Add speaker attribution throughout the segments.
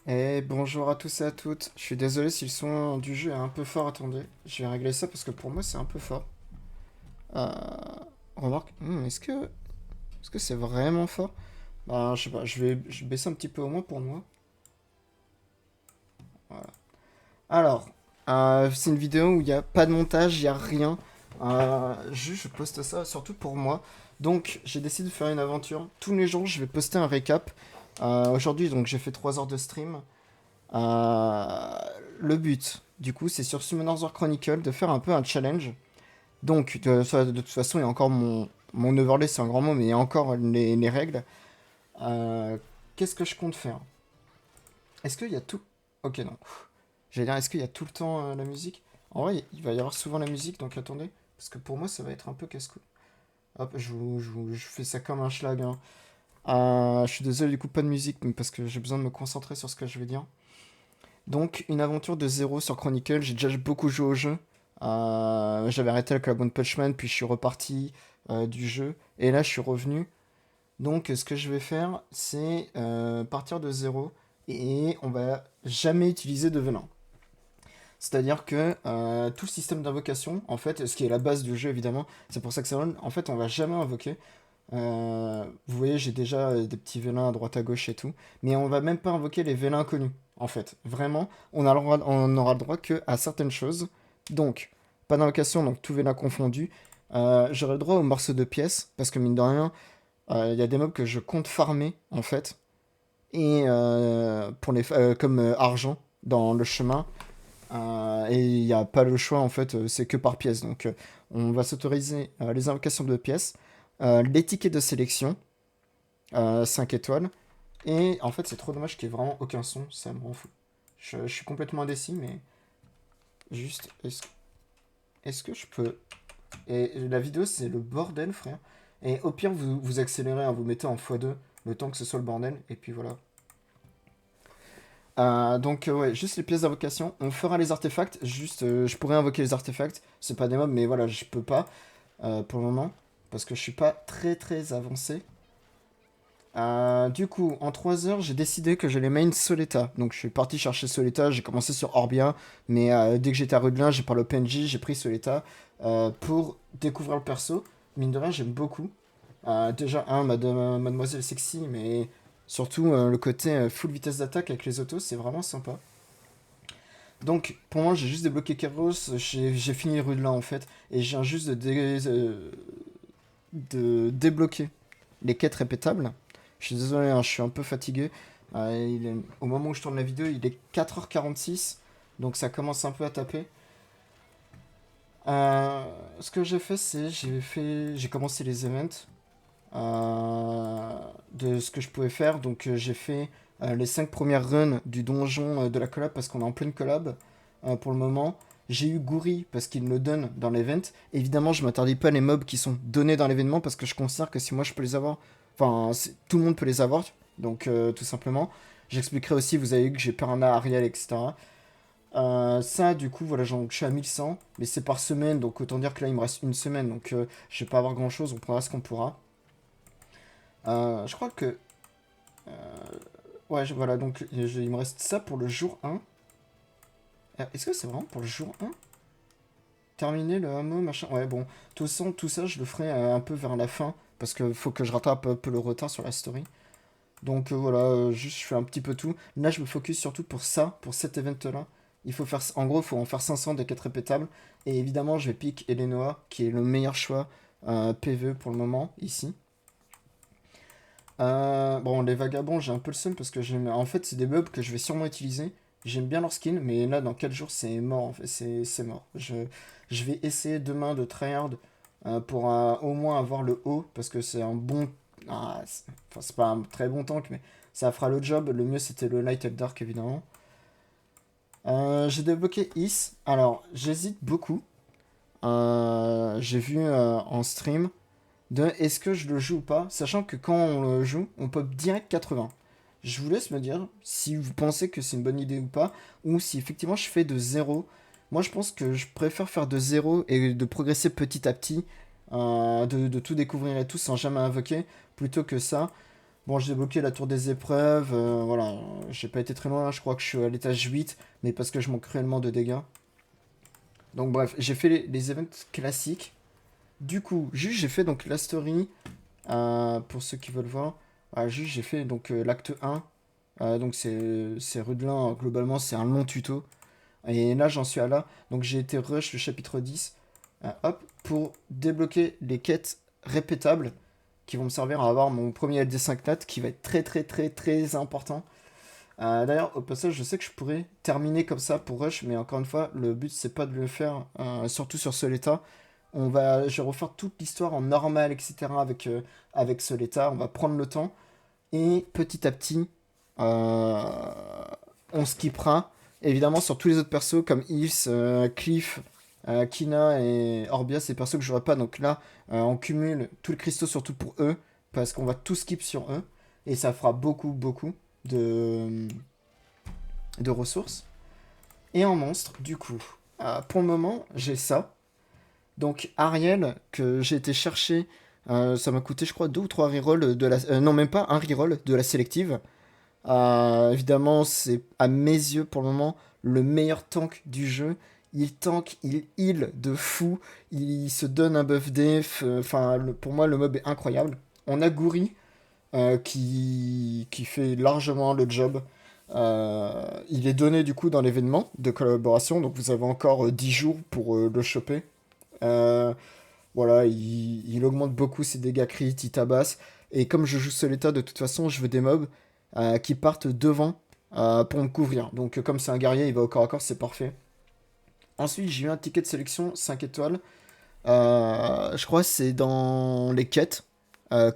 Speaker 1: Et bonjour à tous et à toutes. Je suis désolé si le son du jeu est un peu fort. Attendez, je vais régler ça parce que pour moi c'est un peu fort. Euh, Remarque, est-ce que c'est vraiment fort? Bah, je sais pas, je vais baisser un petit peu au moins pour moi. Voilà. Alors, c'est une vidéo où il n'y a pas de montage, il n'y a rien. Juste, je poste ça surtout pour moi. Donc, j'ai décidé de faire une aventure. Tous les jours, je vais poster un récap. Aujourd'hui, donc, j'ai fait 3 heures de stream. Euh, le but, du coup, c'est sur Summoners War Chronicle de faire un peu un challenge. Donc, de toute façon, il y a encore mon overlay, c'est un grand mot, mais il y a encore les règles. Euh, Qu'est-ce que je compte faire? Est-ce qu'il y a tout... Ok, non. J'allais dire, est-ce qu'il y a tout le temps la musique? En vrai, il va y avoir souvent la musique, donc attendez. Parce que pour moi, ça va être un peu casse-cou. Hop, je fais ça comme un schlag, hein. Je suis désolé, du coup, pas de musique, mais parce que j'ai besoin de me concentrer sur ce que je vais dire. Donc, une aventure de zéro sur Chronicle. J'ai déjà beaucoup joué au jeu. J'avais arrêté avec la One Punch Man, puis je suis reparti du jeu. Et là, je suis revenu. Donc, ce que je vais faire, c'est partir de zéro. Et on va jamais utiliser de venin. C'est-à-dire que tout le système d'invocation, en fait, ce qui est la base du jeu évidemment, c'est pour ça que c'est run, en fait, on va jamais invoquer. Vous voyez, j'ai déjà des petits vélins à droite à gauche et tout, mais on va même pas invoquer les vélins inconnus, en fait. Vraiment, on aura le droit que à certaines choses. Donc, pas d'invocation, donc tout vélin confondu. J'aurai le droit aux morceaux de pièces, parce que mine de rien, il y a des mobs que je compte farmer, en fait, et comme argent dans le chemin. Et il n'y a pas le choix, en fait, c'est que par pièce. Donc, on va s'autoriser les invocations de pièces, les tickets de sélection, 5 étoiles. Et en fait, c'est trop dommage qu'il n'y ait vraiment aucun son, ça me rend fou. Je suis complètement indécis, mais juste, est-ce que je peux. Et la vidéo, c'est le bordel, frère. Et au pire, vous accélérez, hein, vous mettez en x2, le temps que ce soit le bordel, et puis voilà. Donc ouais, juste les pièces d'invocation. On fera les artefacts. Juste, je pourrais invoquer les artefacts. C'est pas des mobs, mais voilà, je peux pas pour le moment parce que je suis pas très très avancé. Du coup, en 3 heures, j'ai décidé que j'allais main Soleta. Donc je suis parti chercher Soleta. J'ai commencé sur Orbia, mais dès que j'étais à Rudelin, j'ai parlé au PNJ, j'ai pris Soleta pour découvrir le perso. Mine de rien, j'aime beaucoup. Déjà, Mademoiselle Sexy, mais surtout le côté full vitesse d'attaque avec les autos, c'est vraiment sympa. Donc, pour moi, j'ai juste débloqué Keros, j'ai fini Rudelin en fait, et j'ai juste de débloquer les quêtes répétables. Je suis désolé, hein, je suis un peu fatigué. Au moment où je tourne la vidéo, il est 4h46, donc ça commence un peu à taper. Ce que j'ai fait, c'est j'ai commencé les events de ce que je pouvais faire. Donc j'ai fait les 5 premières runs du donjon de la collab parce qu'on est en pleine collab pour le moment. J'ai eu Gouri parce qu'il me le donne dans l'event. Évidemment, je m'interdis pas les mobs qui sont donnés dans l'événement parce que je considère que si moi je peux les avoir, enfin tout le monde peut les avoir. Donc tout simplement. J'expliquerai aussi, vous avez vu que j'ai Perna, Ariel, etc. Ça, du coup, voilà, je suis à 1100, mais c'est par semaine, donc autant dire que là, il me reste une semaine, donc je vais pas avoir grand chose, on prendra ce qu'on pourra. Je crois que. Ouais, voilà, donc il me reste ça pour le jour 1. Est-ce que c'est vraiment pour le jour 1? Terminer le hameau, machin. Ouais, bon, tout ça, je le ferai un peu vers la fin, parce qu'il faut que je rattrape un peu le retard sur la story. Donc voilà, juste je fais un petit peu tout. Là, je me focus surtout pour ça, pour cet event-là. En gros, il faut en faire 500 des 4 répétables. Et évidemment, je vais pick Elenoa, qui est le meilleur choix PvE pour le moment, ici. Bon, les vagabonds, j'ai un peu le seum parce que en fait, c'est des mobs que je vais sûrement utiliser. J'aime bien leur skin, mais là, dans 4 jours, c'est mort. En fait, c'est mort. Je vais essayer demain de tryhard pour au moins avoir le haut parce que c'est un bon. Enfin, c'est pas un très bon tank, mais ça fera le job. Le mieux, c'était le Light et le Dark, évidemment. J'ai débloqué Is. Alors, j'hésite beaucoup. J'ai vu en stream de est-ce que je le joue ou pas, sachant que quand on le joue, on pop direct 80. Je vous laisse me dire si vous pensez que c'est une bonne idée ou pas, ou si effectivement je fais de zéro. Moi je pense que je préfère faire de zéro et de progresser petit à petit, de tout découvrir et tout sans jamais invoquer, plutôt que ça. Bon, j'ai débloqué la tour des épreuves, voilà, j'ai pas été très loin, je crois que je suis à l'étage 8, mais parce que je manque cruellement de dégâts. Donc bref, j'ai fait les events classiques. Du coup, juste j'ai fait donc la story, pour ceux qui veulent voir. Juste j'ai fait donc l'acte 1, donc c'est Rudelin, globalement c'est un long tuto. Et là j'en suis à là, donc j'ai été rush le chapitre 10, hop, pour débloquer les quêtes répétables qui vont me servir à avoir mon premier LD5 nat qui va être très très très très important. D'ailleurs, au passage, je sais que je pourrais terminer comme ça pour Rush, mais encore une fois, le but c'est pas de le faire, surtout sur Soleta. Je vais refaire toute l'histoire en normal, etc. avec Soleta. On va prendre le temps et petit à petit, euh, on skippera. Évidemment, sur tous les autres persos comme Yves, Cliff, Kina et Orbia, c'est des persos que je n'aurai pas. Donc là, on cumule tous les cristaux surtout pour eux, parce qu'on va tout skip sur eux. Et ça fera beaucoup, beaucoup de, de ressources. Et en monstre, du coup, pour le moment, j'ai ça. Donc Ariel, que j'ai été chercher, ça m'a coûté, je crois, 2 ou 3 rerolls de la... non, même pas un reroll de la sélective. Évidemment, c'est à mes yeux, pour le moment, le meilleur tank du jeu. Il tank, il heal de fou, il se donne un buff def. Enfin, pour moi, le mob est incroyable. On a Gouri, qui fait largement le job. Il est donné du coup dans l'événement de collaboration, donc vous avez encore 10 jours pour le choper. Euh, voilà, il augmente beaucoup ses dégâts crit, il tabasse. Et comme je joue Soleta, de toute façon, je veux des mobs qui partent devant pour me couvrir. Donc comme c'est un guerrier, il va au corps à corps, c'est parfait. Ensuite, j'ai eu un ticket de sélection 5 étoiles. Je crois que c'est dans les quêtes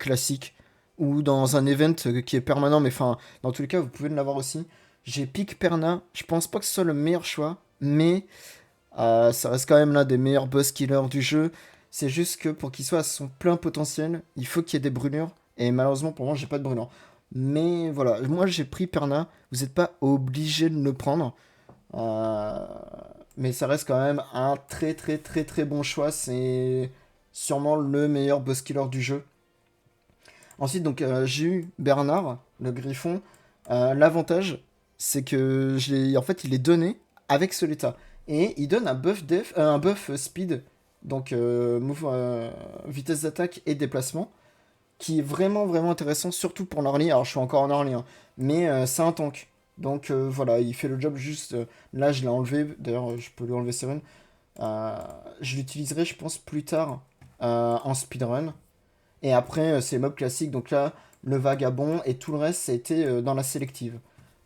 Speaker 1: classiques ou dans un event qui est permanent, mais enfin, dans tous les cas, vous pouvez l'avoir aussi. J'ai pick Perna. Je pense pas que ce soit le meilleur choix, mais ça reste quand même l'un des meilleurs boss killers du jeu. C'est juste que pour qu'il soit à son plein potentiel, il faut qu'il y ait des brûlures. Et malheureusement, pour moi, j'ai pas de brûlure. Mais voilà, moi j'ai pris Perna. Vous n'êtes pas obligé de le prendre. Euh, mais ça reste quand même un très très très très bon choix. C'est sûrement le meilleur boss killer du jeu. Ensuite, donc, j'ai eu Bernard, le griffon. L'avantage, c'est que en fait, il est donné avec Soleta. Et il donne un buff def, un buff speed, donc vitesse d'attaque et déplacement, qui est vraiment vraiment intéressant, surtout pour l'early. Alors, je suis encore en early, hein, mais c'est un tank. Donc voilà, il fait le job juste. Là, je l'ai enlevé. D'ailleurs, je peux lui enlever Seven. Euh, je l'utiliserai, je pense, plus tard en speedrun. Et après, c'est les mobs classiques. Donc là, le vagabond et tout le reste, ça a été dans la sélective.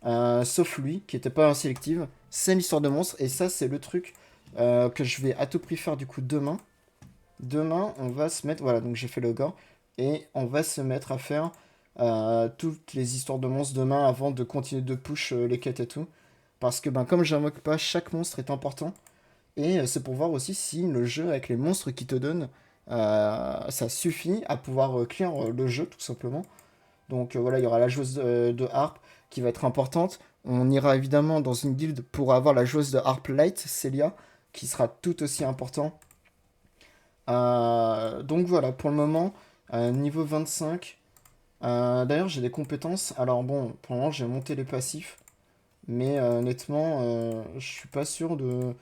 Speaker 1: Sauf lui, qui n'était pas en sélective. C'est l'histoire de monstre. Et ça, c'est le truc que je vais à tout prix faire du coup demain. Demain, on va se mettre. Voilà, donc j'ai fait le gore. Et on va se mettre à faire toutes les histoires de monstres demain avant de continuer de push les quêtes et tout. Parce que ben, comme j'invoque pas, chaque monstre est important. Et c'est pour voir aussi si le jeu, avec les monstres qu'il te donne, ça suffit à pouvoir clear le jeu, tout simplement. Donc voilà, il y aura la joueuse de harpe qui va être importante. On ira évidemment dans une guilde pour avoir la joueuse de harpe light, Celia, qui sera tout aussi important. Donc voilà, pour le moment, niveau 25. D'ailleurs, j'ai des compétences. Alors bon, pour le moment, j'ai monté les passifs. Mais honnêtement, je suis pas sûr de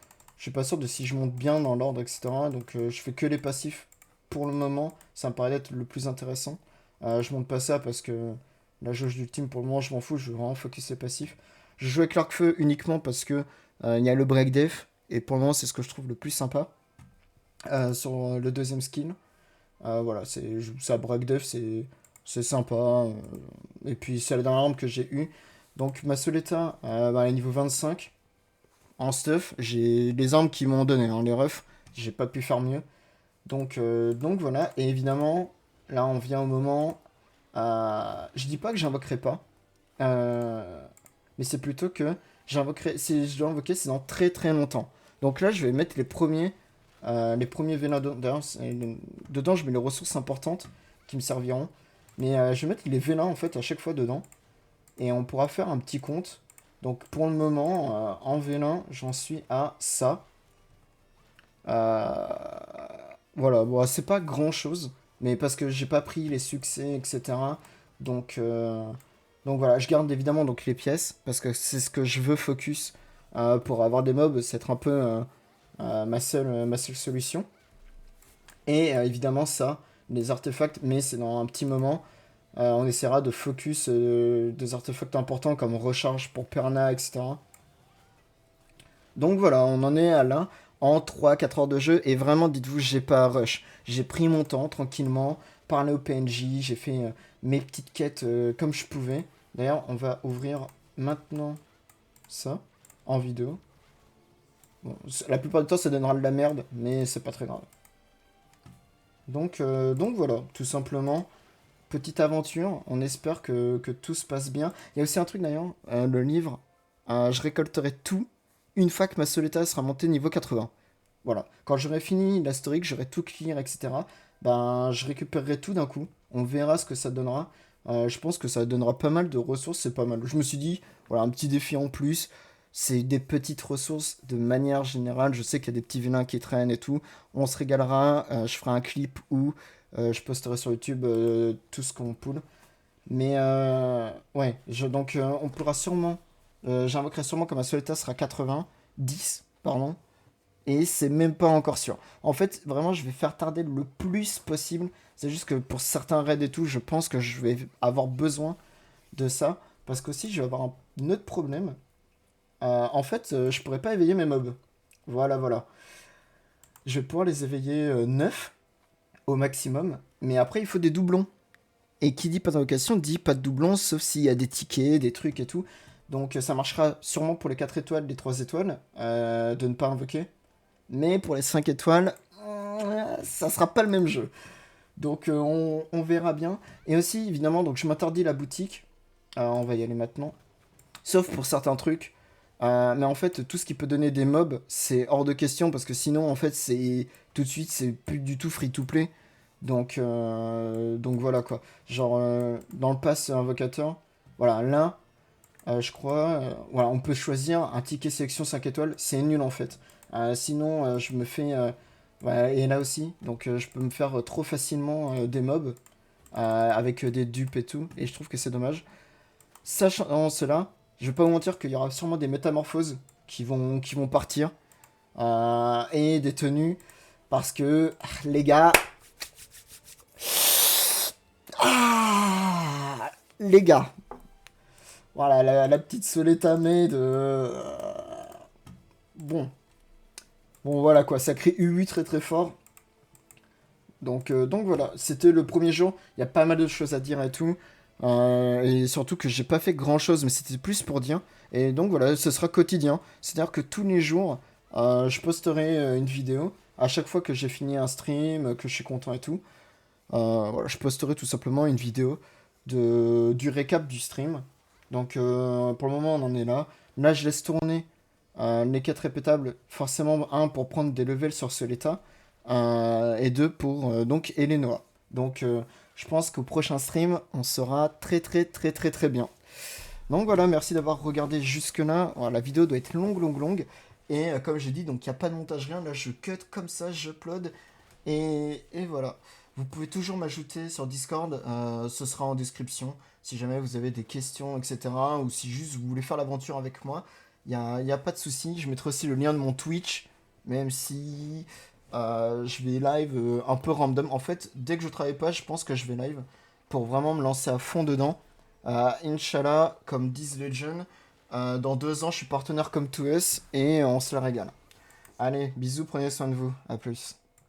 Speaker 1: si je monte bien dans l'ordre, etc. Donc je fais que les passifs pour le moment. Ça me paraît être le plus intéressant. Je monte pas ça parce que la jauge du team, pour le moment, je m'en fous. Je veux vraiment focus les passifs. Je joue avec l'arc-feu uniquement parce que il y a le break def. Et pour le moment, c'est ce que je trouve le plus sympa sur le deuxième skill. Voilà, ça break def, c'est sympa. Et puis c'est la dernière arme que j'ai eue. Donc ma Soleta, bah, elle est niveau 25 en stuff. J'ai les armes qui m'ont donné, hein, les refs. J'ai pas pu faire mieux. Donc voilà. Et évidemment, là on vient au moment. Je dis pas que j'invoquerai pas. Mais c'est plutôt que j'invoquerai. Si je dois invoquer, c'est dans très très longtemps. Donc là, je vais mettre les premiers vélins dedans. Dedans, je mets les ressources importantes qui me serviront. Mais je vais mettre les vélins en fait à chaque fois dedans. Et on pourra faire un petit compte. Donc pour le moment, en vélin, j'en suis à ça. Euh, voilà, bon, c'est pas grand chose. Mais parce que j'ai pas pris les succès, etc. Donc, donc voilà, je garde évidemment donc les pièces parce que c'est ce que je veux focus pour avoir des mobs, c'est être un peu ma seule solution. Et évidemment ça, les artefacts, mais c'est dans un petit moment. On essaiera de focus des artefacts importants comme recharge pour Perna, etc. Donc voilà, on en est à là en 3-4 heures de jeu. Et vraiment, dites-vous, j'ai pas rush. J'ai pris mon temps tranquillement, parlé au PNJ, j'ai fait mes petites quêtes comme je pouvais. D'ailleurs, on va ouvrir maintenant ça en vidéo. Bon, la plupart du temps, ça donnera de la merde, mais c'est pas très grave. Donc voilà, tout simplement, petite aventure. On espère que tout se passe bien. Il y a aussi un truc d'ailleurs, le livre, je récolterai tout une fois que ma Soleta sera montée niveau 80. Voilà. Quand j'aurai fini la story, que j'aurai tout clear, etc., ben, je récupérerai tout d'un coup. On verra ce que ça donnera. Je pense que ça donnera pas mal de ressources, c'est pas mal. Je me suis dit, voilà, un petit défi en plus. C'est des petites ressources de manière générale. Je sais qu'il y a des petits vilains qui traînent et tout. On se régalera. Je ferai un clip où je posterai sur YouTube tout ce qu'on poule. Mais ouais, donc on pourra sûrement. J'invoquerai sûrement que ma Soleta sera 80, 10, pardon. Et c'est même pas encore sûr. En fait, vraiment, je vais faire tarder le plus possible. C'est juste que pour certains raids et tout, je pense que je vais avoir besoin de ça. Parce qu'aussi, je vais avoir un autre problème. En fait, je pourrais pas éveiller mes mobs. Voilà, voilà. Je vais pouvoir les éveiller 9 au maximum. Mais après, il faut des doublons. Et qui dit pas d'invocation dit pas de doublons, sauf s'il y a des tickets, des trucs et tout. Donc ça marchera sûrement pour les 4 étoiles, les 3 étoiles, de ne pas invoquer. Mais pour les 5 étoiles, ça sera pas le même jeu. Donc on verra bien. Et aussi, évidemment, donc je m'interdis la boutique. On va y aller maintenant. Sauf pour certains trucs. Mais en fait, tout ce qui peut donner des mobs, c'est hors de question parce que sinon, en fait, c'est tout de suite, c'est plus du tout free to play. Donc voilà quoi. Genre, dans le pass invocateur, voilà, là, je crois, voilà, on peut choisir un ticket sélection 5 étoiles. C'est nul en fait. Sinon, je me fais. Voilà, et là aussi, donc je peux me faire trop facilement des mobs avec des dupes et tout. Et je trouve que c'est dommage. Sachant cela, je vais pas vous mentir qu'il y aura sûrement des métamorphoses qui vont partir. Et des tenues. Parce que, les gars. Les gars. Voilà, la petite Soletamé de. Bon. Bon, voilà quoi, ça crée U8 très très fort. Donc voilà, c'était le premier jour. Il y a pas mal de choses à dire et tout. Et surtout que j'ai pas fait grand chose, mais c'était plus pour dire. Et donc voilà, ce sera quotidien. C'est-à-dire que tous les jours, je posterai une vidéo. À chaque fois que j'ai fini un stream, que je suis content et tout. Voilà, je posterai tout simplement une vidéo du récap du stream. Donc pour le moment, on en est là. Là, je laisse tourner les quêtes répétables. Forcément, un pour prendre des levels sur Soleta. Et deux pour donc Elenoa. Donc je pense qu'au prochain stream, on sera très très très très très bien. Donc voilà, merci d'avoir regardé jusque-là. Voilà, la vidéo doit être longue, longue, longue. Et comme j'ai dit, donc il n'y a pas de montage, rien. Là, je cut comme ça, j'upload. Et voilà. Vous pouvez toujours m'ajouter sur Discord. Ce sera en description. Si jamais vous avez des questions, etc. Ou si juste vous voulez faire l'aventure avec moi, y a pas de souci. Je mettrai aussi le lien de mon Twitch. Même si je vais live un peu random. En fait, dès que je travaille pas, je pense que je vais live. Pour vraiment me lancer à fond dedans. Inch'Allah, comme disent Legend, dans 2 ans, je suis partenaire comme 2S et on se la régale. Allez, bisous, prenez soin de vous. À plus.